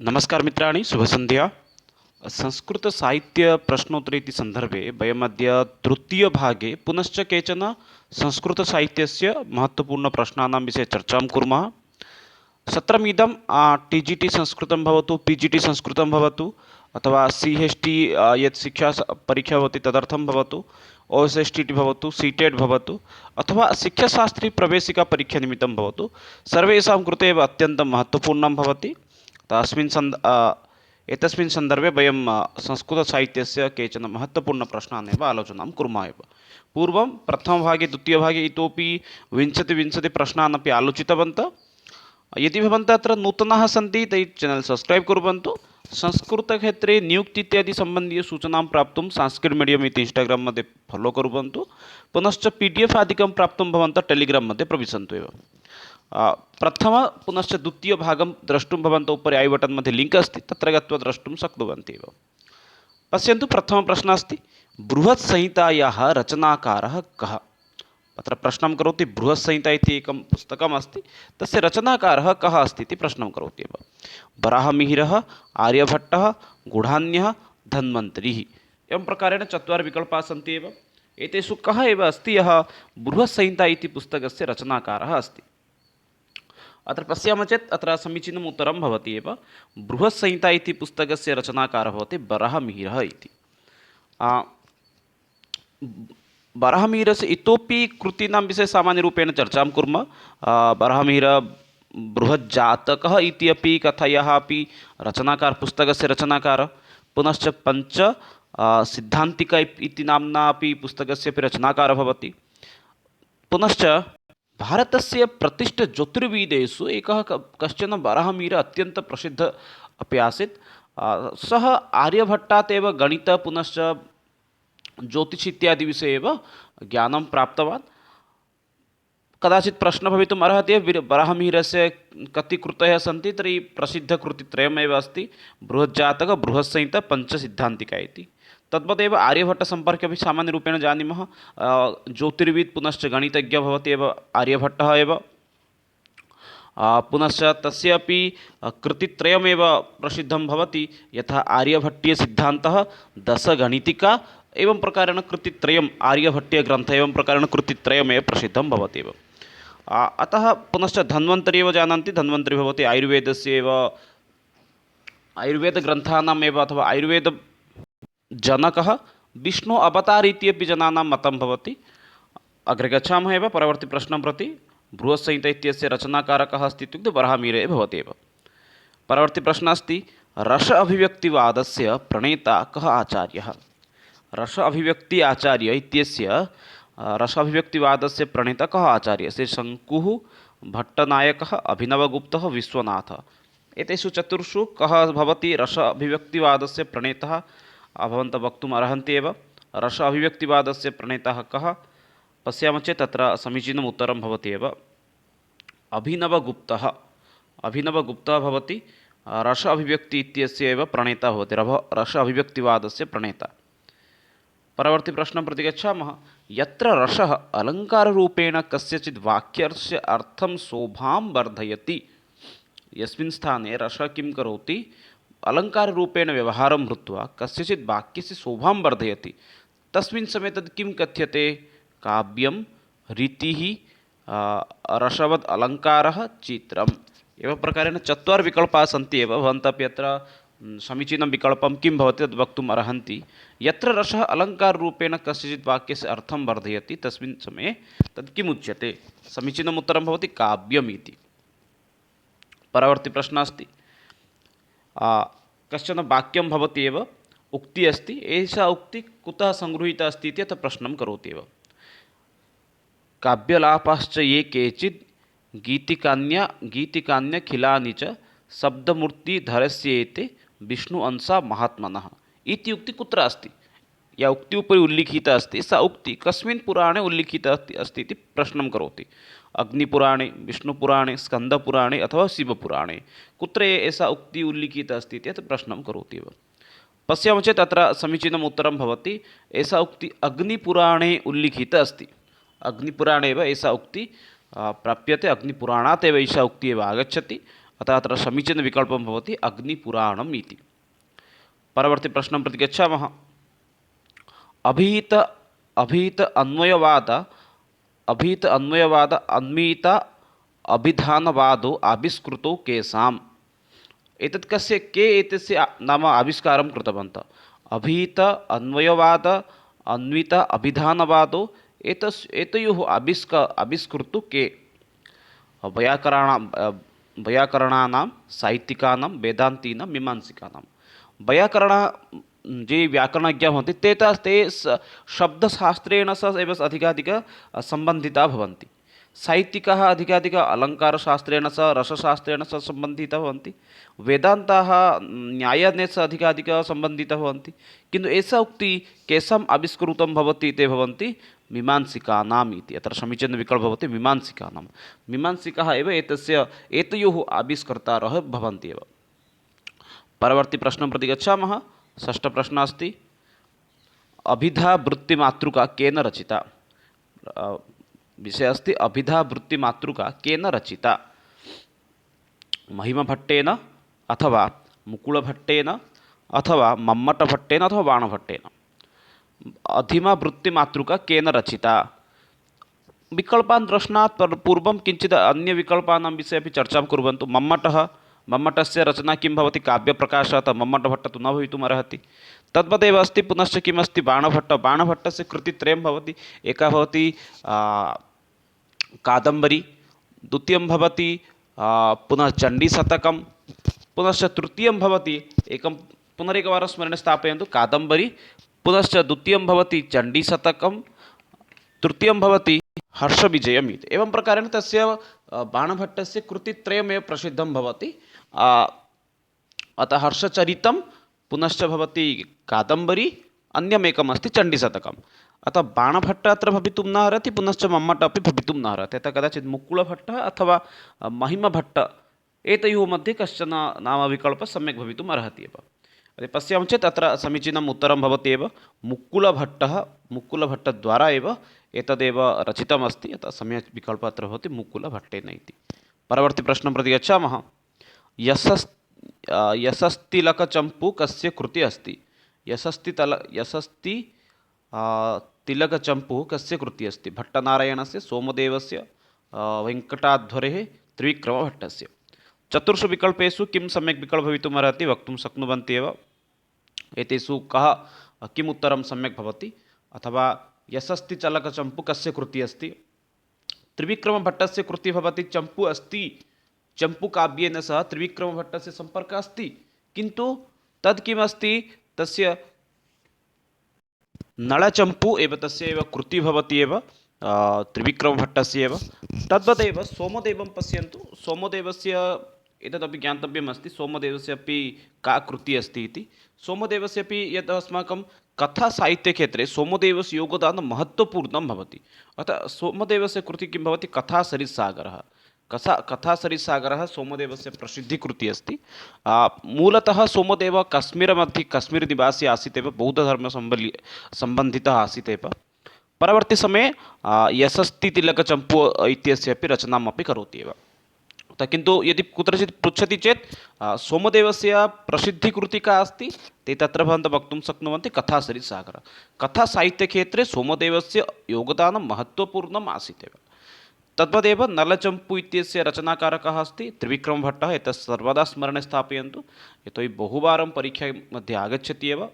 नमस्कार मित्राणि शुभसन्ध्या। संस्कृतसाहित्यप्रश्नोत्तरी इति सन्दर्भे वयमद्य तृतीयभागे पुनश्च केचन संस्कृतसाहित्यस्य महत्त्वपूर्णप्रश्नानां विषये चर्चां कुर्मः। सत्रमिदं TGT संस्कृतं भवतु, PGT संस्कृतं भवतु अथवा CHT यत् शिक्षा परीक्षा भवति तदर्थं भवतु, OSSTT भवतु, CTET भवतु अथवा शिक्षाशास्त्री प्रवेशिकापरीक्षानिमित्तं भवतु, सर्वेषां कृते एव अत्यन्तं महत्त्वपूर्णं भवति। एतस्मिन् सन्दर्भे वयं संस्कृतसाहित्यस्य केचन महत्त्वपूर्णप्रश्नान् एव आलोचनां कुर्मः एव। पूर्वं प्रथमभागे द्वितीयभागे इतोपि विंशतिप्रश्नान् अपि आलोचितवन्तः। यदि भवन्तः अत्र नूतनाः सन्ति तर्हि चेनल् सब्स्क्रैब् कुर्वन्तु। संस्कृतक्षेत्रे नियुक्ति इत्यादि सम्बन्धीयसूचनां प्राप्तुं संस्कृत मीडियम् इति इन्स्टाग्राम् मध्ये फलो कुर्वन्तु। पुनश्च PDF आदिकं प्राप्तुं भवन्तः टेलिग्राम् मध्ये प्रविशन्तु एव। प्रथम पुनश्च द्वितीयभागं द्रष्टुं भवन्तः उपरि ऐ बटन् मध्ये लिङ्क् अस्ति, तत्र गत्वा द्रष्टुं शक्नुवन्ति एव। पश्यन्तु, प्रथमप्रश्नः अस्ति, बृहत्संहितायाः रचनाकारः कः? अत्र प्रश्नं करोति, बृहत्संहिता इति एकं पुस्तकमस्ति, तस्य रचनाकारः कः अस्ति इति प्रश्नं करोति एव। वराहमिहिरः, आर्यभट्टः, गूढान्यः, धन्वन्तरिः, एवं प्रकारेण चत्वारः विकल्पाः सन्ति एव। एतेषु कः एव अस्ति यः बृहत्संहिता इति पुस्तकस्य रचनाकारः अस्ति? अत्र पश्यामः चेत् अत्र समीचीनम् उत्तरं भवति एव। बृहत्संहिता इति पुस्तकस्य रचनाकारः भवति वराहमिहिरः इति। वराहमिहिरस्य इतोपि कृतीनां विषये सामान्यरूपेण चर्चां कुर्मः। वराहमिहिरः बृहज्जातकः इति अपि कथायाः अपि रचनाकारः, पुस्तकस्य रचनाकारः। पुनश्च पञ्च सिद्धान्तिका इति नाम्ना अपि पुस्तकस्य अपि रचनाकारः भवति। पुनश्च भारतस्य प्रतिष्ठज्योतिर्वेदेषु एकः कश्चन वराहमिहिरः अत्यन्तं प्रसिद्धः अपि आसीत्। सः आर्यभट्टात् एव गणित पुनश्च ज्योतिष इत्यादि विषये एव ज्ञानं प्राप्तवान्। कदाचित् प्रश्नः भवितुम् अर्हति, वराहमिहिरस्य कति कृतयः सन्ति? तर्हि प्रसिद्धकृतित्रयमेव अस्ति, बृहज्जातकः, बृहत्संहिता, पञ्चसिद्धान्तिका इति। तद्वदेव आर्यभट्टसम्पर्के अपि सामान्यरूपेण जानीमः। ज्योतिर्विद् पुनश्च गणितज्ञः भवति एव आर्यभट्टः एव। पुनश्च तस्य अपि कृतित्रयमेव प्रसिद्धं भवति, यथा आर्यभट्टीयसिद्धान्तः, दशगणितिका, एवं प्रकारेण कृतित्रयम् आर्यभट्टीयग्रन्थः एवं प्रकारेण कृतित्रयमेव प्रसिद्धं भवति एव। अतः पुनश्च धन्वन्तरि एव जानन्ति, धन्वन्तरि भवति आयुर्वेदस्य एव, आयुर्वेदग्रन्थानाम् एव अथवा आयुर्वेदजनकः, विष्णु अवतार इति अपि जनानां मतं भवति। अग्रे गच्छामः एव परवर्तिप्रश्नं प्रति। बृहत्संहिता इत्यस्य रचनाकारः कः अस्ति इत्युक्ते वराहमिहिरः एव भवति एव। परवर्तिप्रश्नः अस्ति, रस अभिव्यक्तिवादस्य प्रणेता कः आचार्यः? रस अभिव्यक्ति आचार्य इत्यस्य रस अभिव्यक्तिवादस्य प्रणेता कः आचार्यः? से शङ्कुः, भट्टनायकः, अभिनवगुप्तः, विश्वनाथः। एतेषु चतुर्षु कः भवति रस अभिव्यक्तिवादस्य प्रणेता? भवन्तः वक्तुम् अर्हन्ति एव। रस अभिव्यक्तिवादस्य प्रणेता कः? पश्यामः चेत् तत्र समीचीनम् उत्तरं भवति एव, अभिनवगुप्तः। अभिनवगुप्तः भवति रस अभिव्यक्ति इत्यस्य एव प्रणेता भवति, रस अभिव्यक्तिवादस्य प्रणेता। परवर्ती प्रश्नं प्रति गच्छामः। यत्र रसः अलङ्काररूपेण कस्यचित् वाक्यस्य अर्थं शोभां वर्धयति, यस्मिन् स्थाने रसः किं करोति? अलङ्काररूपेण व्यवहारं कृत्वा कस्यचित् वाक्यस्य शोभां वर्धयति, तस्मिन् समये तद् किं कथ्यते? काव्यं, रीतिः, रसवद् अलङ्कारः, चित्रम्। एवं प्रकारेण चत्वारः विकल्पाः सन्ति एव। भवन्तः अपि अत्र समीचीनं विकल्पं किं भवति तद् वक्तुम् अर्हन्ति। यत्र रसः अलङ्काररूपेण कस्यचित् वाक्यस्य अर्थं वर्धयति, तस्मिन् समये तद् किम् उच्यते? समीचीनम् उत्तरं भवति काव्यम् इति। परवर्ती प्रश्नः अस्ति, कश्चन वाक्यं भवति एव, उक्तिः अस्ति, एषा उक्तिः कुतः सङ्गृहीता अस्ति इति अत्र प्रश्नं करोति एव। काव्यलापाश्च ये केचित् गीतिकान्यखिलानि च शब्दमूर्तिधरस्येते विष्णु अंशा महात्मनः इति उक्ति कुत्र अस्ति? या उक्ति उपरि उल्लिखिता अस्ति, सा उक्ति कस्मिन् पुराणे उल्लिखिता अस्ति इति प्रश्नं करोति। अग्निपुराणे, विष्णुपुराणे, स्कन्दपुराणे अथवा शिवपुराणे, कुत्र एषा उक्ति उल्लिखिता अस्ति इति अत्र प्रश्नं करोति एव। पश्यामः चेत् अत्र समीचीनम् उत्तरं भवति, एषा उक्ति अग्निपुराणे उल्लिखिता अस्ति। अग्निपुराणे एव एषा उक्ति प्राप्यते, अग्निपुराणात् एव एषा उक्तिः एव आगच्छति। अतः अत्र समीचीनविकल्पं भवति अग्निपुराणम् इति। परवर्ती प्रश्नं प्रति गच्छामः। अभीत अभीत अन्वयवाद अभीत अन्वयवाद अन्मीत अभिधानवादो आविष्कृतो केषाम्। एतत् कस्य के एतस्य नाम आविष्कारं कृतवन्तः। अभीत अन्वयवाद अन्वित अभिधानवादो एतयोः आविष्कर्तुः के। वैयाकरणानां साहित्यिकानां वेदान्तीनां मीमांसिकानां। वैयाकरण ये व्याकरणज्ञाः भवन्ति ते शब्दशास्त्रेण सह एव अधिकाधिक सम्बन्धिताः भवन्ति। साहित्यिकाः अधिकाधिक अलङ्कारशास्त्रेण सह रसशास्त्रेण सह सम्बन्धिताः भवन्ति। वेदान्ताः न्यायेन सह अधिकाधिक सम्बन्धिताः भवन्ति। किन्तु एषा उक्तिः केषाम् आविष्कृतं भवति ते भवन्ति मीमांसिकानाम् इति। अत्र समीचीनविकल्पः भवति मीमांसिकानां। मीमांसिकाः एव एतयोः आविष्कर्तारः भवन्ति एव। परवर्ती प्रश्नं प्रति गच्छामः। षष्ठप्रश्नः अस्ति अभिधावृत्तिमातृका केन रचिता। विषयः अस्ति अभिधावृत्तिमातृका केन रचिता। महिमभट्टेन अथवा मुकुलभट्टेन अथवा मम्मटभट्टेन अथवा बाणभट्टेन। अधिमावृत्तिमातृका केन रचिता। विकल्पान् दर्शनात् पूर्वं किञ्चित् अन्यविकल्पानां विषये अपि चर्चां कुर्वन्तु। मम्मटस्य रचना किं भवति काव्यप्रकाशः, अतः मम्मटभट्टः तु न भवितुम् अर्हति। तद्वदेव अस्ति पुनश्च किम् अस्ति बाणभट्टस्य कृतित्रयं भवति। एकः भवति कादम्बरी, द्वितीयं भवति पुनः चण्डीशतकं, पुनश्च तृतीयं भवति पुनरेकवारं स्मरणे स्थापयन्तु कादम्बरी, पुनश्च द्वितीयं भवति चण्डीशतकं, तृतीयं भवति हर्षविजयम् इति। एवं प्रकारेण तस्य बाणभट्टस्य कृतित्रयमेव प्रसिद्धं भवति। अतः हर्षचरितं, पुनश्च भवति कादम्बरी, अन्यमेकम् अस्ति चण्डीशतकम्। अतः बाणभट्टः अत्र भवितुं न अर्हति, पुनश्च मम्मट अपि भवितुं न अर्हति। अतः कदाचित् मुकुलभट्टः अथवा महिमभट्टः एतयोः मध्ये कश्चन नाम विकल्पः सम्यक् भवितुम् अर्हति एव। पश्यामः चेत् अत्र समीचीनम् उत्तरं भवति एव मुकुलभट्टद्वारा एव एतदेव रचितमस्ति। अतः सम्यक् विकल्पः अत्र भवति मुकुलभट्टेन इति। परवर्ती प्रश्नं प्रति गच्छामः। यशस्तिलकचम्पू कस्य कृतिः अस्ति। तिलकचम्पू कस्य कृतिः अस्ति। भट्टनारायणस्य, सोमदेवस्य, वेङ्कटाध्वरेः, त्रिविक्रमभट्टस्य। चतुर्षु विकल्पेषु किं सम्यक् विकल्पः भवितुम् अर्हति वक्तुं शक्नुवन्ति एव। एतेषु किम् उत्तरं सम्यक् भवति। अथवा यशस्तिलकचम्पू कस्य कृतिः अस्ति। त्रिविक्रमभट्टस्य कृतिः भवति चम्पू अस्ति। चम्पूकाव्येन सह त्रिविक्रमभट्टस्य सम्पर्कः अस्ति, किन्तु तद् किमस्ति तस्य नळचम्पू एव तस्य एव कृतिः भवति एव त्रिविक्रमभट्टस्य एव। तद्वदेव सोमदेवं पश्यन्तु। सोमदेवस्य एतदपि ज्ञातव्यम् अस्ति। सोमदेवस्य अपि का कृतिः अस्ति इति। सोमदेवस्य अपि यत् अस्माकं कथासाहित्यक्षेत्रे सोमदेवस्य योगदानं महत्त्वपूर्णं भवति। अतः सोमदेवस्य कृतिः किं भवति कथासरित्सागरः। कथासरित्सागरः सोमदेवस्य प्रसिद्धिकृतिः अस्ति। मूलतः सोमदेवः कश्मीर निवासी आसीत् एव, बौद्धधर्मसम्बन्धितः आसीत् एव। परवर्ती समये यशस्तिलकचम्पू इत्यस्य अपि रचनाम् अपि करोति एव। किन्तु यदि कुत्रचित् पृच्छति चेत् सोमदेवस्य प्रसिद्धिकृतिः का अस्ति ते तत्र भवन्तः वक्तुं शक्नुवन्ति कथासरित्सागरः। कथासाहित्यक्षेत्रे सोमदेवस्य योगदानं महत्त्वपूर्णम् आसीत् एव। तद्वदेव नलचम्पू इत्यस्य रचनाकारकः अस्ति त्रिविक्रमभट्टः। एतत् सर्वदा स्मरणे स्थापयन्तु, यतोहि बहुवारं परीक्षा मध्ये आगच्छति एव।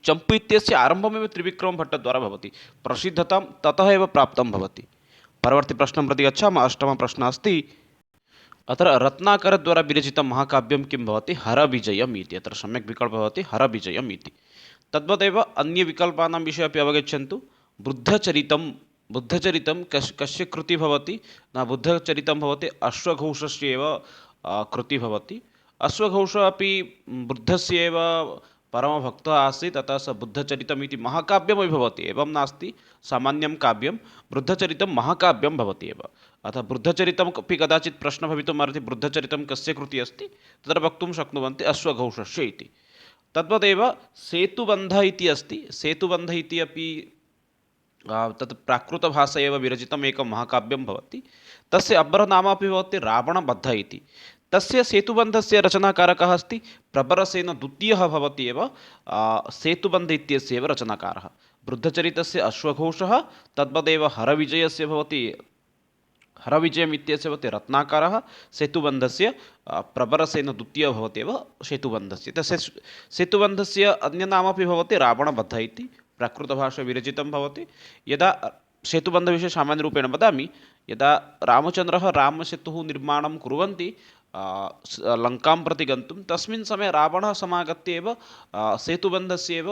चम्पू इत्यस्य आरम्भमेव त्रिविक्रमभट्टद्वारा भवति, प्रसिद्धतां ततः एव प्राप्तं भवति। परवर्ती प्रश्नं प्रति गच्छामः। अष्टमः प्रश्नः अस्ति अत्र रत्नाकरद्वारा विरचितं महाकाव्यं किं भवति। हरविजयम् इति। अत्र सम्यक् विकल्पः भवति हरविजयम् इति। तद्वदेव अन्यविकल्पानां विषये अपि अवगच्छन्तु। बुद्धचरितं कस्य कृतिः भवति न। बुद्धचरितं भवति अश्वघोषस्य एव कृतिः भवति। अश्वघोषः अपि बुद्धस्य एव परमभक्तः आसीत्, अतः स बुद्धचरितम् इति महाकाव्यमपि भवति। एवं नास्ति सामान्यं काव्यं, बुद्धचरितं महाकाव्यं भवति एव। अतः बुद्धचरितम् अपि कदाचित् प्रश्नः भवितुम् अर्हति बुद्धचरितं कस्य कृतिः अस्ति, तत्र वक्तुं शक्नुवन्ति अश्वघोषस्य इति। तद्वदेव सेतुबन्धः इति अस्ति। सेतुबन्धः इति अपि तत् प्राकृतभाषया एव विरचितम् एकं महाकाव्यं भवति। तस्य अपरनाम अपि भवति रावणबद्धः इति। तस्य सेतुबन्धस्य रचनाकारकः अस्ति प्रबरसेन द्वितीयः भवति एव सेतुबन्ध इत्यस्य एव रचनाकारः। वृद्धचरितस्य अश्वघोषः तद्वदेव हरविजयस्य भवति हरविजयम् इत्यस्य भवति रत्नाकारः। सेतुबन्धस्य प्रबरसेन द्वितीयः भवति एव सेतुबन्धस्य। तस्य सेतुबन्धस्य अन्यनामपि भवति रावणबद्धः इति, प्राकृतभाषा विरचितं भवति। यदा सेतुबन्धविषये सामान्यरूपेण वदामि, यदा रामचन्द्रः रामसेतुः निर्माणं कुर्वन्ति लङ्कां प्रति गन्तुं, तस्मिन् समये रावणः समागत्य एव सेतुबन्धस्य एव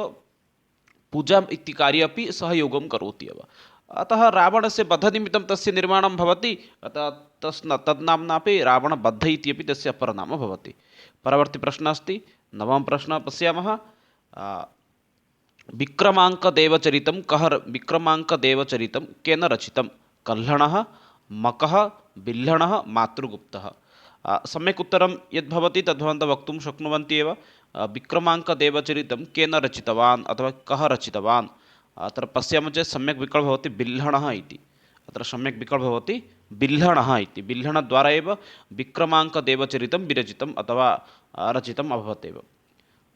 पूजाम् इति कार्ये अपि सहयोगं करोति एव। अतः रावणस्य वधनिमित्तं तस्य निर्माणं भवति, अतः तन्नाम्नापि रावणबद्धः इत्यपि तस्य अपरनाम भवति। परवर्ती प्रश्नः अस्ति, नवमः प्रश्नः पश्यामः। विक्रमाङ्कदेवचरितं विक्रमाङ्कदेवचरितं केन रचितं? कल्हणः, मकः, बिल्हणः, मातृगुप्तः। सम्यक् उत्तरं यद्भवति तद्भवन्तः वक्तुं शक्नुवन्ति एव। विक्रमाङ्कदेवचरितं केन रचितवान् अथवा कः रचितवान्? अत्र पश्यामः चेत् सम्यक् विकल्पः भवति बिल्हणः इति। अत्र सम्यक् विकल्पः भवति बिल्हणः इति। बिल्हणद्वारा एव विक्रमाङ्कदेवचरितं विरचितम् अथवा रचितम् अभवत् एव।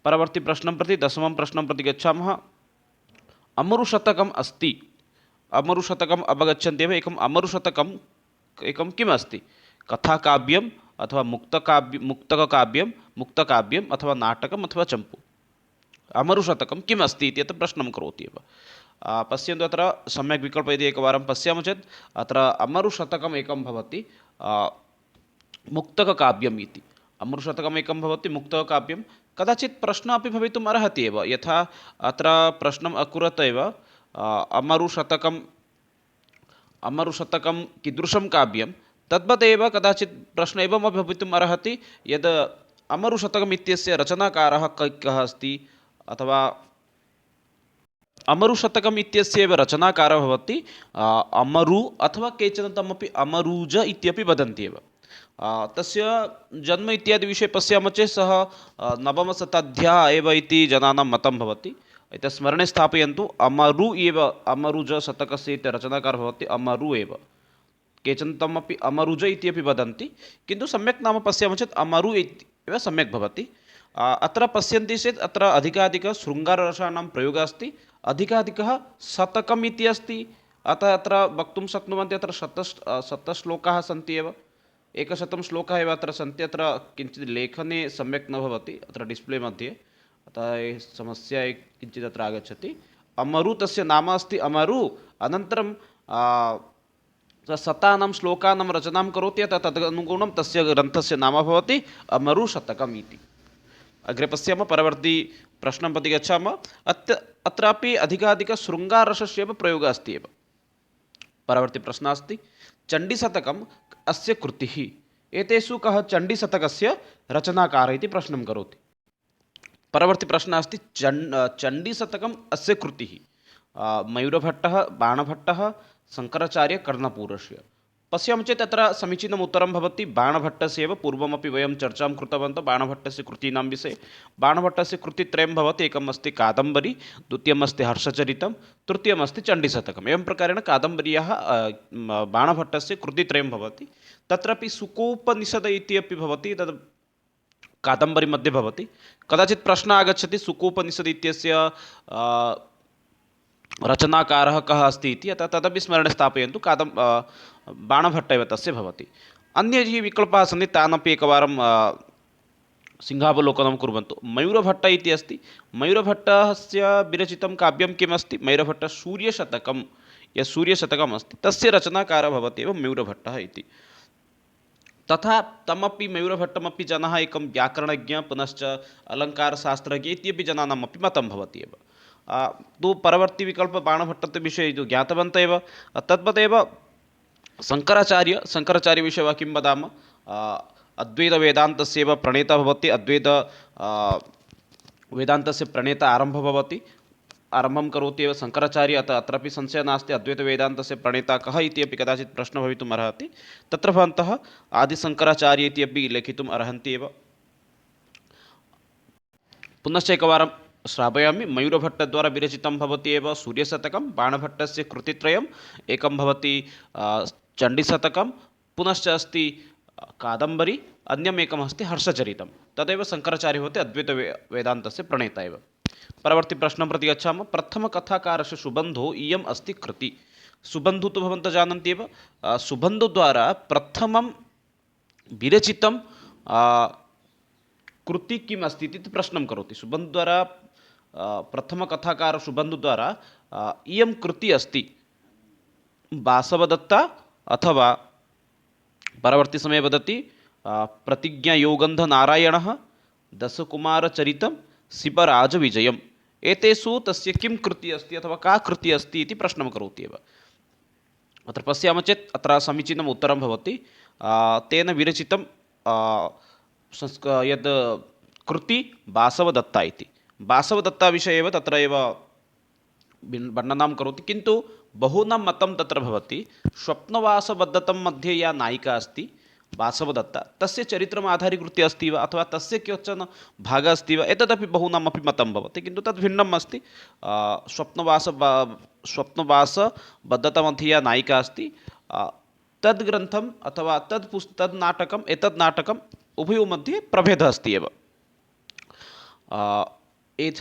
परवर्ती प्रश्नं प्रति, दशमं प्रश्नं प्रति गच्छामः। अमरुशतकम् अस्ति। अमरुशतकम् अवगच्छन्ति एव। एकम् अमरुशतकम् एकं किम् अस्ति? कथाकाव्यम् अथवा मुक्तकाव्यम् अथवा नाटकम् अथवा चम्पू। अमरुशतकं किम् अस्ति इति अत्र प्रश्नं करोति एव। पश्यन्तु, अत्र सम्यक् विकल्पः यदि एकवारं पश्यामः चेत् अत्र अमरुशतकम् एकं भवति मुक्तककाव्यम् इति। अमरुशतकम् एकं भवति मुक्तककाव्यं। कदाचित् प्रश्नः अपि भवितुम् अर्हति एव, यथा अत्र प्रश्नम् अकुर्वत् एव अमरुशतकं कीदृशं काव्यं, तद्वदेव कदाचित् प्रश्नः एवमपि भवितुम् अर्हति यद् अमरुशतकम् इत्यस्य रचनाकारः कः अस्ति, अथवा अमरुशतकम् इत्यस्य एव रचनाकारः भवति अमरु, अथवा केचन तमपि अमरुज इत्यपि वदन्ति एव। तस्य जन्म इत्यादि विषये पश्यामः चेत् सः नवमशताब्द्याः एव इति जनानां मतं भवति। एतत् स्मरणे स्थापयन्तु। अमरु एव अमरुजशतकस्य इति रचनाकारः भवति अमरु एव। केचन तमपि अमरुज इत्यपि वदन्ति, किन्तु सम्यक् नाम पश्यामः चेत् अमरु एव सम्यक् भवति। अत्र पश्यन्ति चेत् अत्र अधिकाधिकः शृङ्गाररसानां प्रयोगः अस्ति, अधिकाधिकः शतकम् इति अस्ति। अतः अत्र वक्तुं शक्नुवन्ति अत्र शतश्लोकाः सन्ति एव, 100 श्लोकाः एव अत्र सन्ति। अत्र किञ्चित् लेखने सम्यक् न भवति अत्र डिस्प्ले मध्ये, अतः समस्या किञ्चित् अत्र आगच्छति। अमरु तस्य नाम अस्ति अमरु, अनन्तरं शतानां श्लोकानां रचनां करोति, अतः तदनुगुणं तस्य ग्रन्थस्य नाम भवति अमरुशतकम् इति। अग्रे पश्यामः, परवर्ती प्रश्नं प्रति गच्छामः। अत्रापि अधिकाधिकशृङ्गाररसस्य एव प्रयोगः अस्ति एव। परवर्ती प्रश्नः अस्ति, चण्डीशतकम् अस्य कृतिः। एतेषु कः चण्डीशतकस्य रचनाकारः इति प्रश्नं करोति। परवर्ती प्रश्नः अस्ति, चण्डीशतकम् अस्य कृतिः। मयूरभट्टः, बाणभट्टः, शङ्कराचार्य, कर्णपूरस्य। पश्यामः चेत् अत्र समीचीनम् उत्तरं भवति बाणभट्टस्य एव। पूर्वमपि वयं चर्चां कृतवन्तः बाणभट्टस्य कृतीनां विषये। बाणभट्टस्य कृतित्रयं भवति, एकम् अस्ति कादम्बरी, द्वितीयम् अस्ति हर्षचरितं, तृतीयम् अस्ति चण्डीशतकम्। एवं प्रकारेण कादम्बर्याः बाणभट्टस्य कृतित्रयं भवति। तत्रापि सुकोपनिषद इति अपि भवति, तद् कादम्बरी मध्ये भवति। कदाचित् प्रश्नः आगच्छति सुकोपनिषद इत्यस्य रचनाकारः कः अस्ति इति, अतः तदपि स्मरणे स्थापयन्तु। बाणभट्ट एव तस्य भवति। अन्ये ये विकल्पाः सन्ति तानपि एकवारं सिंहावलोकनं कुर्वन्तु। मयूरभट्ट इति अस्ति। मयूरभट्टस्य विरचितं काव्यं किम् अस्ति? मयूरभट्टसूर्यशतकं। यत् सूर्यशतकम् अस्ति तस्य रचनाकारः भवति एव मयूरभट्टः इति। तथा तमपि मयूरभट्टमपि जनाः एकं व्याकरणज्ञ पुनश्च अलङ्कारशास्त्रज्ञ इत्यपि जनानामपि मतं भवति एव। तु परवर्ती विकल्प बाणभट्टस्य विषये ज्ञातवन्तः एव। तद्वदेव शङ्कराचार्यविषये वा किं वदामः? अद्वैतवेदान्तस्य एव प्रणेता भवति। वेदान्तस्य प्रणेता आरम्भः भवति, आरम्भं करोति एव शङ्कराचार्यः। अत्रापि संशयः नास्ति अद्वैतवेदान्तस्य प्रणेता कः इति अपि कदाचित् प्रश्नः भवितुम् अर्हति। तत्र भवन्तः आदिशङ्कराचार्य इति अपि लेखितुम् अर्हन्ति एव। पुनश्च एकवारं श्रावयामि। मयूरभट्टद्वारा विरचितं भवति एव सूर्यशतकं, बाणभट्टस्य कृतित्रयम्, एकं भवति चण्डीशतकं, पुनश्च अस्ति कादम्बरी, अन्यमेकमस्ति हर्षचरितं, तदेव शङ्कराचार्यः भवति अद्वैतवेदान्तस्य प्रणेता एव। परवर्ती प्रश्नं प्रति गच्छामः। प्रथमकथाकारस्य सुबन्धो इयम् अस्ति कृति। सुबन्धु तु भवन्तः जानन्ति एव, सुबन्धुद्वारा प्रथमं विरचितं कृति किम् अस्ति इति प्रश्नं करोति। सुबन्धुद्वारा प्रथमकथाकार सुबन्धुद्वारा इयं कृति अस्ति वासवदत्ता अथवा परवर्ती समये वदति प्रतिज्ञायोगन्धनारायणः, दशकुमारचरितं, शिवराजविजयम्। एतेषु तस्य किं कृतिः अस्ति अथवा का कृतिः अस्ति इति प्रश्नं करोति एव। अत्र पश्यामः चेत् अत्र समीचीनम् उत्तरं भवति। तेन विरचितं यद् कृति वासवदत्ता इति। वासवदत्ता विषये एव तत्र एव वर्णनं करोति, किन्तु बहूनां मतं तत्र भवति स्वप्नवासवदत्तं मध्ये या नायिका अस्ति वासवदत्ता, तस्य चरित्रम् आधारीकृत्य अस्ति वा अथवा तस्य केचन भागः अस्ति वा, एतदपि बहूनामपि मतं भवति, किन्तु तद् भिन्नम् अस्ति। स्वप्नवासवदत्तमध्ये या नायिका अस्ति तद् ग्रन्थम् अथवा तद् नाटकम् एतद् नाटकम् उभयोः मध्ये प्रभेदः अस्ति एव।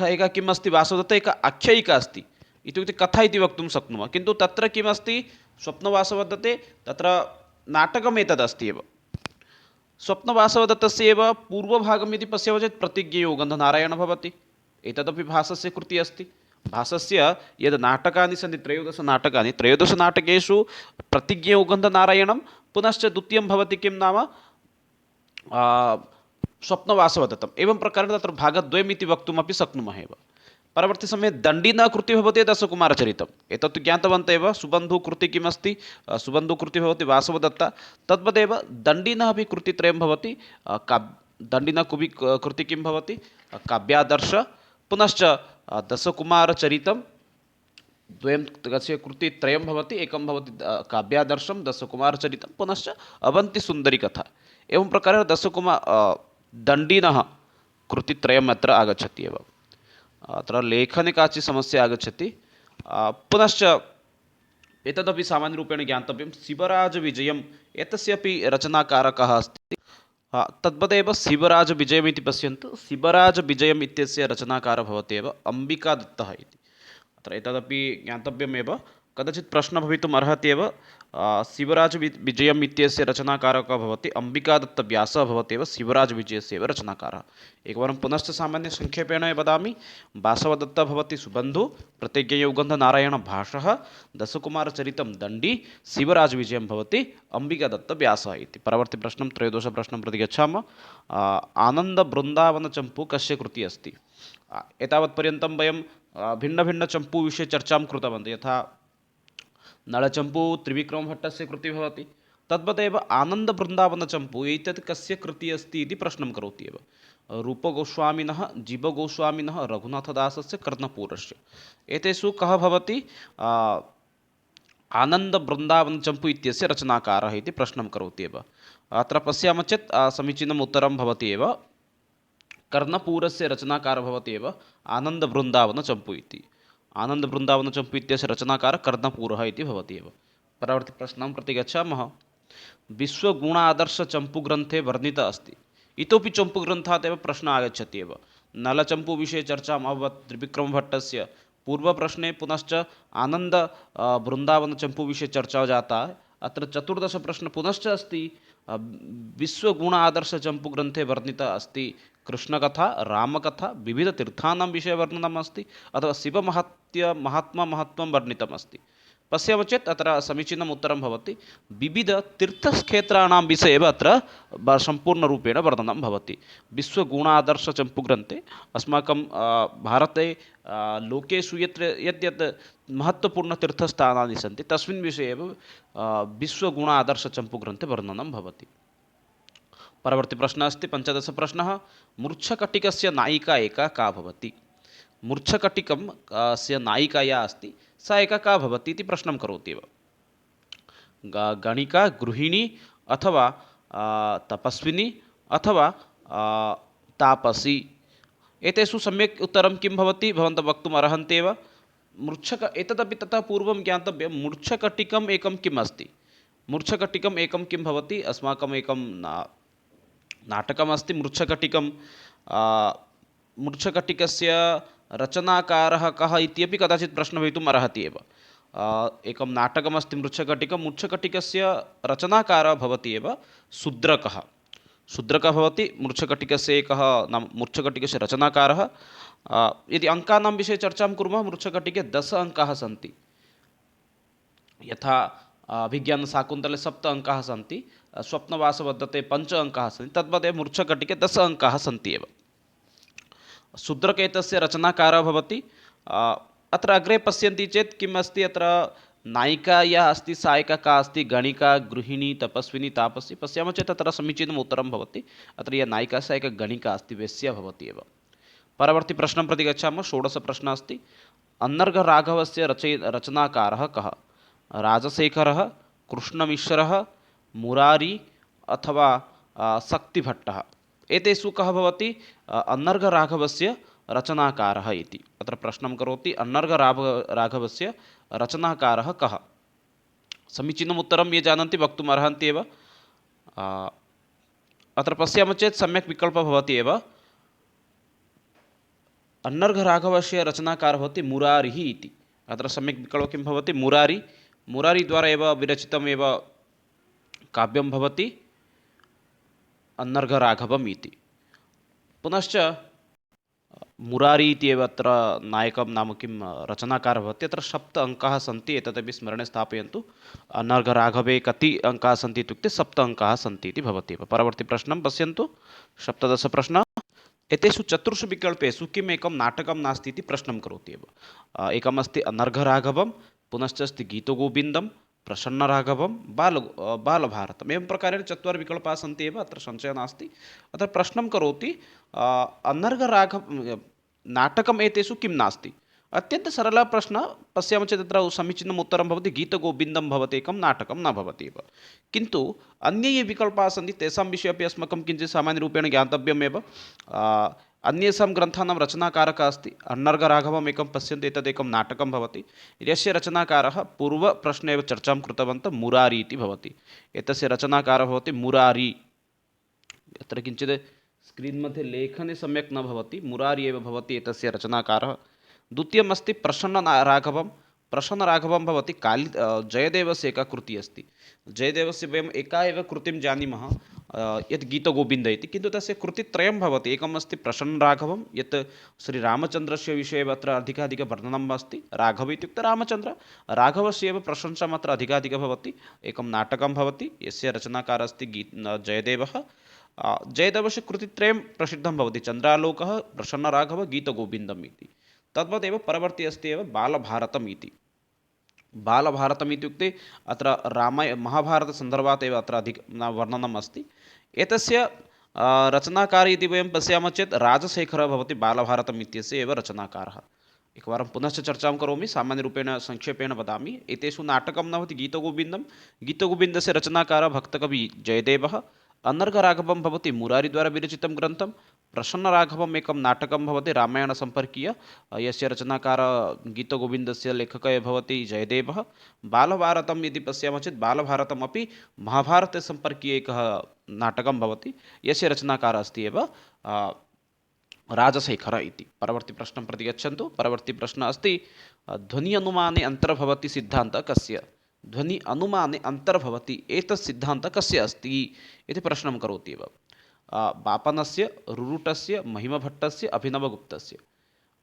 एका किम् अस्ति वासवदत्ता, एका आख्यायिका अस्ति, इत्युक्ते कथा इति वक्तुं शक्नुमः, किन्तु तत्र किमस्ति स्वप्नवासवदत्ते तत्र नाटकम् एतदस्ति एव। स्वप्नवासवदत्तस्य एव पूर्वभागम् इति पश्यामः चेत् प्रतिज्ञायोगन्धनारायणः भवति, एतदपि भासस्य कृतिः अस्ति। भासस्य यद् नाटकानि सन्ति 13 नाटकानि, 13 नाटकेषु प्रतिज्ञायोगन्धनारायणं, पुनश्च द्वितीयं भवति किं नाम स्वप्नवासवदत्तम्। एवं प्रकारेण तत्र भागद्वयम् इति वक्तुमपि शक्नुमः एव। परवर्ती समये दण्डिना कृतिः भवति दशकुमारचरितम्, एतत्तु ज्ञातवन्तः एव। सुबन्धुकृतिः किमस्ति, सुबन्धुकृतिः भवति वासवदत्ता, तद्वदेव दण्डिनः अपि कृतित्रयं भवति। दण्डिना कृतिः किं भवति, काव्यादर्श, पुनश्च दशकुमारचरितं, द्वयं तस्य कृतित्रयं भवति। एकं भवति काव्यादर्शं, दशकुमारचरितं, पुनश्च अवन्तिसुन्दरी कथा। एवं प्रकारेण दण्डिनः कृतित्रयम् अत्र आगच्छति एव। अत्र लेखने काचित् समस्या आगच्छति। पुनश्च एतदपि सामान्यरूपेण ज्ञातव्यं, शिवराजविजयम् एतस्य अपि रचनाकारकः अस्ति। तद्वदेव शिवराजविजयम् इति पश्यन्तु, शिवराजविजयम् इत्यस्य रचनाकारः भवति एव अम्बिकादत्तः इति। अत्र एतदपि ज्ञातव्यमेव, कदाचित् प्रश्नः भवितुम् अर्हति एव। शिवराजविजयम् इत्यस्य रचनाकारकः भवति अम्बिकादत्तव्यासः भवति एव शिवराजविजयस्य एव रचनाकारः। एकवारं पुनश्च सामान्यसङ्क्षेपेण वदामि। वासवदत्ता भवति सुबन्धु, प्रतिज्ञायोगन्धनारायणः भासः, दशकुमारचरितं दण्डी, शिवराजविजयं भवति अम्बिकादत्तव्यासः इति। परवर्ती प्रश्नं 13 प्रश्नं प्रति गच्छामः। आनन्दबृन्दावनचम्पू कस्य कृतिः अस्ति? एतावत्पर्यन्तं वयं भिन्नभिन्नचम्पूविषये चर्चां कृतवन्तः। यथा नळचम्पू त्रिविक्रमभट्टस्य कृतिः भवति, तद्वदेव आनन्दबृन्दावनचम्पू एतत् कस्य कृतिः अस्ति इति प्रश्नं करोति एव। रूपगोस्वामिनः, जीवगोस्वामिनः, रघुनाथदासस्य, कर्णपूरस्य, एतेषु कः भवति आनन्दबृन्दावनचम्पू इत्यस्य रचनाकारः इति प्रश्नं करोति एव। अत्र पश्यामः चेत् समीचीनम् उत्तरं भवति एव। कर्णपूरस्य रचनाकारः भवति एव आनन्दबृन्दावनचम्पू इति। आनन्दबृन्दावनचम्पू इत्यस्य रचनाकारः कर्णपूरः इति भवति एव। परवर्ती प्रश्नं प्रति गच्छामः। विश्वगुणादर्शचम्पूग्रन्थे वर्णितः अस्ति। इतोपि चम्पूग्रन्थात् एव प्रश्नः आगच्छति एव। नलचम्पूविषये चर्चाम् अभवत् त्रिविक्रमभट्टस्य पूर्वप्रश्ने, पुनश्च आनन्दबृन्दावनचम्पूविषये चर्चा जाता। अत्र 14 प्रश्नः पुनश्च अस्ति। विश्वगुणादर्शचम्पूग्रन्थे वर्णितः अस्ति कृष्णकथा, रामकथा, विविधतीर्थानां विषये वर्णनम् अस्ति, अथवा शिवमहात्म्यं वर्णितम् अस्ति। पश्यामः चेत् अत्र समीचीनम् उत्तरं भवति विविधतीर्थक्षेत्राणां विषये एव अत्र सम्पूर्णरूपेण वर्णनं भवति। विश्वगुणादर्शचम्पूग्रन्थे अस्माकं भारते लोकेषु यत् महत्त्वपूर्णतीर्थस्थानानि सन्ति तस्मिन् विषये एव विश्वगुणादर्शचम्पूग्रन्थे वर्णनं भवति। परवर्ती प्रश्नः अस्ति 15 प्रश्नः। मूर्च्छकटिकस्य नायिका एका का भवति? मूर्च्छकटिकस्य नायिका या अस्ति सा एका का भवति इति प्रश्नं करोति एव। गणिका, गृहिणी, अथवा तपस्विनी, अथवा तापसी, एतेषु सम्यक् उत्तरं किं भवति भवन्तः वक्तुम् अर्हन्ति एव। एतदपि ततः पूर्वं ज्ञातव्यं, मूर्च्छकटिकम् एकं किम् अस्ति। मूर्च्छकटिकम् एकं किं भवति, अस्माकम् एकं नाटकमस्ति मृच्छकटिकं मृच्छकटिकस्य रचनाकारः कः इत्यपि कदाचित् प्रश्नः भवितुम् अर्हति एव। एकं नाटकमस्ति मृच्छकटिकं, मृच्छकटिकस्य रचनाकारः भवति एव शूद्रकः। शूद्रकः भवति मृच्छकटिकस्य एकः नाम मृच्छकटिकस्य रचनाकारः। यदि अङ्कानां विषये चर्चां कुर्मः, मृच्छकटिके 10 अङ्काः सन्ति। यथा अभिज्ञानशाकुन्तले 7 अङ्काः सन्ति, स्वप्नवासवदत्ते 5 अङ्काः सन्ति, तद्वदेव मृच्छकटिके 10 अङ्काः सन्ति एव। शूद्रकेतस्य रचनाकारः भवति। अत्र अग्रे पश्यन्ति चेत् किम् अस्ति, अत्र नायिका या अस्ति, सायिका का अस्ति, गणिका, गृहिणी, तपस्विनी, तापसी पश्यामः चेत् तत्र समीचीनम् उत्तरं भवति। अत्र या नायिका सायिका गणिका अस्ति, वेश्या भवति एव। परवर्ती प्रश्नं प्रति गच्छामः। 16 प्रश्नः अस्ति, अन्नर्घराघवस्य रचनाकारः कः? राजशेखरः, कृष्णमिश्रः, मुरारी अथवा शक्तिभट्टः। एतेषु कः भवति अन्नर्घराघवस्य रचनाकारः इति। अत्र प्रश्नं करोति, अन्नर्घराघवस्य रचनाकारः कः? समीचीनम् उत्तरं ये जानन्ति वक्तुम् अर्हन्ति एव। अत्र पश्यामः चेत् सम्यक् विकल्पः भवति एव। अन्नर्घराघवस्य रचनाकारः भवति मुरारिः इति। अत्र सम्यक् विकल्पः किं भवति? मुरारी। मुरारीद्वारा एव विरचितम् एव काव्यं भवति अन्नर्घराघवम् इति। पुनश्च मुरारी इति एव अत्र नायकं नाम किं रचनाकारः भवति। अत्र 7 अङ्काः सन्ति, एतदपि स्मरणे स्थापयन्तु। अन्नर्घराघवे कति अङ्काः सन्ति इत्युक्ते 7 अङ्काः सन्ति इति भवति एव। परवर्ती प्रश्नं पश्यन्तु, 17 प्रश्नः। एतेषु 4 विकल्पेषु किम् एकं नाटकं नास्ति इति प्रश्नं करोति एव। एकमस्ति अन्नर्घराघवं, पुनश्च अस्ति गीतगोविन्दं, प्रसन्नराघवं, बालभारतम्। एवं प्रकारेण 4 विकल्पाः सन्ति एव, अत्र संशयः नास्ति। अत्र प्रश्नं करोति अन्नर्घराघव नाटकम् एतेषु किं नास्ति? अत्यन्तं सरलः प्रश्नः। पश्यामः चेत् तत्र समीचीनम् उत्तरं भवति गीतगोविन्दं भवति, एकं नाटकं न भवति एव। किन्तु अन्ये ये विकल्पाः सन्ति तेषां विषये अपि अस्माकं किञ्चित् सामान्यरूपेण ज्ञातव्यमेव। अन्येषां ग्रन्थानां रचनाकारकः अस्ति। अन्नर्घराघवम् एकं पश्यन्ति, एतदेकं नाटकं भवति। यस्य रचनाकारः पूर्वप्रश्ने एव चर्चां कृतवन्तः, मुरारी इति भवति। एतस्य रचनाकारः भवति मुरारी। अत्र किञ्चित् स्क्रीन् मध्ये लेखने सम्यक् न भवति, मुरारी एव भवति एतस्य रचनाकारः। द्वितीयम् अस्ति प्रसन्नराघवं। प्रसन्नराघवं भवति जयदेवस्य एका कृतिः अस्ति। जयदेवस्य वयम् एका एव कृतिं जानीमः, यत् गीतगोविन्द इति, किन्तु तस्य कृतित्रयं भवति। एकम् अस्ति प्रसन्नराघवं, यत् श्रीरामचन्द्रस्य विषये एव अत्र अधिकाधिकवर्णनम् अस्ति। राघव इत्युक्ते रामचन्द्र, राघवस्य एव प्रशंसाम् अत्र अधिकाधिकं भवति। एकं नाटकं भवति, यस्य रचनाकारः अस्ति जयदेवः। जयदेवस्य कृतित्रयं प्रसिद्धं भवति, चन्द्रालोकः, प्रसन्नराघव, गीतगोविन्दम् इति। तद्वदेव परवर्ती अस्ति एव बालभारतम् इति। बालभारतम् इत्युक्ते अत्र महाभारतसन्दर्भात् एव अत्र वर्णनम् अस्ति। एतस्य रचनाकारी इति वयं पश्यामः चेत् राजशेखरः भवति बालभारतम् इत्यस्य एव रचनाकारः। एकवारं पुनश्च चर्चां करोमि, सामान्यरूपेण संक्षेपेण वदामि। एतेषु नाटकं न भवति गीतगोविन्दं। गीतगोविन्दस्य रचनाकारः भक्तकविः जयदेवः। अन्नर्घराघवं भवति मुरारीद्वारा विरचितं ग्रन्थं। प्रसन्नराघवम् एकं नाटकं भवति रामायणसम्पर्कीय, यस्य रचनाकारः गीतगोविन्दस्य लेखकः भवति जयदेवः। बालभारतम् इति पश्यामः चेत् बालभारतमपि महाभारते सम्पर्कीय एकः नाटकं भवति, यस्य रचनाकारः अस्ति एव राजशेखरः इति। परवर्ती प्रश्नं प्रति गच्छन्तु। परवर्ती प्रश्नः अस्ति, ध्वनि अनुमाने अन्तर्भवति सिद्धान्तः कस्य? ध्वनि अनुमाने अन्तर्भवति एतत् सिद्धान्तः कस्य अस्ति इति प्रश्नं करोति एव। बापनस्य, रुरुटस्य, महिमभट्टस्य, अभिनवगुप्तस्य।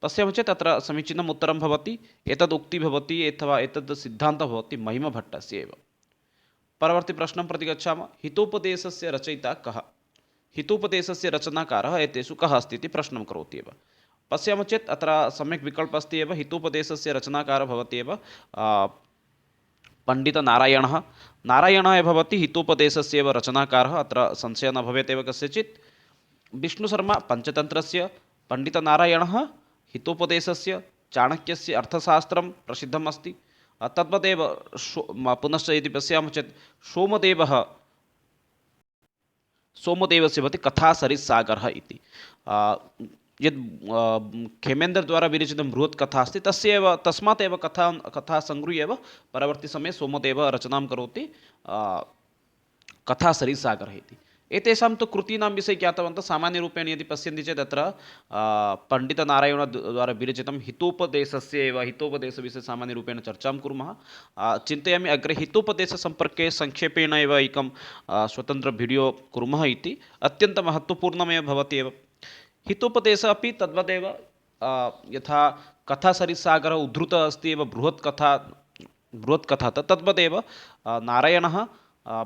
पश्यामः चेत् अत्र समीचीनम् उत्तरं भवति, एतद् उक्तिः भवति अथवा एतद् सिद्धान्तः भवति महिमभट्टस्य एव। परवर्ती प्रश्नं प्रति गच्छामः। हितोपदेशस्य रचयिता कः? हितोपदेशस्य रचनाकारः एतेषु कः अस्ति इति प्रश्नं करोति एव। पश्यामः चेत् अत्र सम्यक् विकल्पः अस्ति एव। हितोपदेशस्य रचनाकारः भवति एव पण्डितनारायणः। नारायणः भवति हितोपदेशस्य एव रचनाकारः, अत्र संशयः न भवेत् एव कस्यचित्। विष्णुशर्मा पञ्चतन्त्रस्य, पण्डितनारायणः हितोपदेशस्य, चाणक्यस्य अर्थशास्त्रं प्रसिद्धम् अस्ति। तद्वदेव पुनश्च यदि पश्यामः चेत् सोमदेवस्य भवति कथासरित्सागरः इति। यद् खेमेन्द्रद्वारा विरचितं बृहत् कथा अस्ति, तस्मात् एव कथा सङ्गृह्य एव परवर्ती समये सोमदेवः रचनां करोति कथासरित्सागरः इति। एतेषां तु कृतीनां विषये ज्ञातवन्तः। सामान्यरूपेण यदि पश्यन्ति चेत् अत्र पण्डितनारायणद्वारा विरचितं हितोपदेशस्य एव हितोपदेशविषये सामान्यरूपेण चर्चां कुर्मः। चिन्तयामि अग्रे हितोपदेशसम्पर्के संक्षेपेण एव एकं स्वतन्त्र वीडियो कुर्मः इति। अत्यन्तमहत्त्वपूर्णमेव भवति एव। हितोपदेशः अपि तद्वदेव यथा कथासरित्सागरः उद्धृतः अस्ति एव बृहत्कथा तद्वदेव नारायणः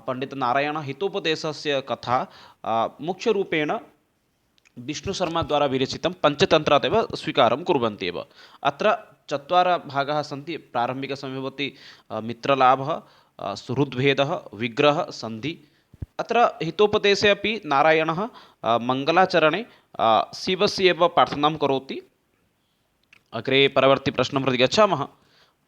पण्डितनारायणः हितोपदेशस्य कथा मुख्यरूपेण विष्णुशर्माद्वारा विरचितं पञ्चतन्त्रात् एव स्वीकारं कुर्वन्ति एव। अत्र चत्वारः भागाः सन्ति। प्रारम्भिकसमये भवति मित्रलाभः, सुहृद्भेदः, विग्रहः, सन्धि। अत्र हितोपदेशे अपि नारायणः मङ्गलाचरणे शिवस्य एव प्रार्थनां करोति। अग्रे परवर्ती प्रश्नं प्रति गच्छामः।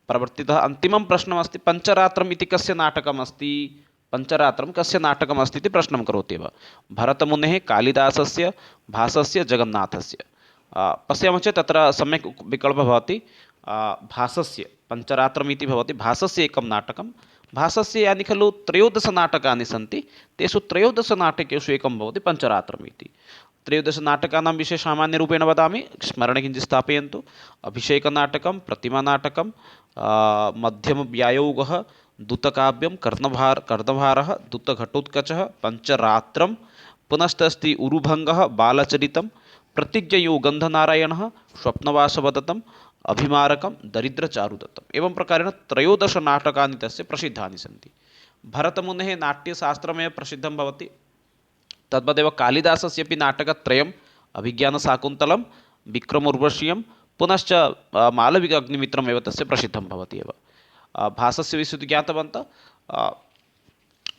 परवर्तितः अन्तिमं प्रश्नमस्ति, पञ्चरात्रम् इति कस्य नाटकमस्ति? पञ्चरात्रं कस्य नाटकमस्ति इति प्रश्नं करोति एव। भरतमुनेः, कालिदासस्य, भासस्य, जगन्नाथस्य। पश्यामः चेत् तत्र सम्यक् विकल्पः भवति भासस्य। पञ्चरात्रम् इति भवति भासस्य एकं नाटकं। भासस्य यानि खलु 13 नाटकानि सन्ति, तेषु 13 नाटकेषु एकं भवति पञ्चरात्रम् इति। 13 नाटकानां विषये सामान्यरूपेण वदामि, स्मरणे किञ्चित् स्थापयन्तु। अभिषेकनाटकं, प्रतिमानाटकं, मध्यमव्यायोगः, दूतकाव्यं, कर्णभारः, दूतघटोत्कचः, पञ्चरात्रं, पुनश्च अस्ति उरुभङ्गः, बालचरितं, प्रतिज्ञयो गन्धनारायणः, स्वप्नवासवदत्तम्, अभिमारकं, दरिद्रचारुदत्तम्। एवं प्रकारेण 13 नाटकानि तस्य प्रसिद्धानि सन्ति। भरतमुनेः नाट्यशास्त्रमेव प्रसिद्धं भवति। तद्वदेव कालिदासस्य अपि नाटकत्रयम्, अभिज्ञानशाकुन्तलं, विक्रमोर्वशीयं, पुनश्च मालविक अग्निमित्रमेव तस्य प्रसिद्धं भवति एव। भासस्य विषये ज्ञातवन्तः।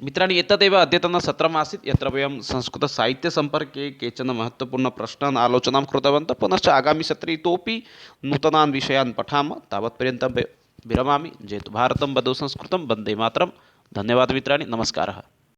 मित्राणि, एतदेव अद्यतनसत्रमासीत्, यत्र वयं संस्कृतसाहित्यसम्पर्के केचन महत्त्वपूर्णप्रश्नान् आलोचनां कृतवन्तः। पुनश्च आगामिसत्रे इतोपि नूतनान् विषयान् पठामः। तावत्पर्यन्तं विरमामि। जयतु भारतं, वदतु संस्कृतं, वन्दे मातरं। धन्यवादः मित्राणि, नमस्कारः।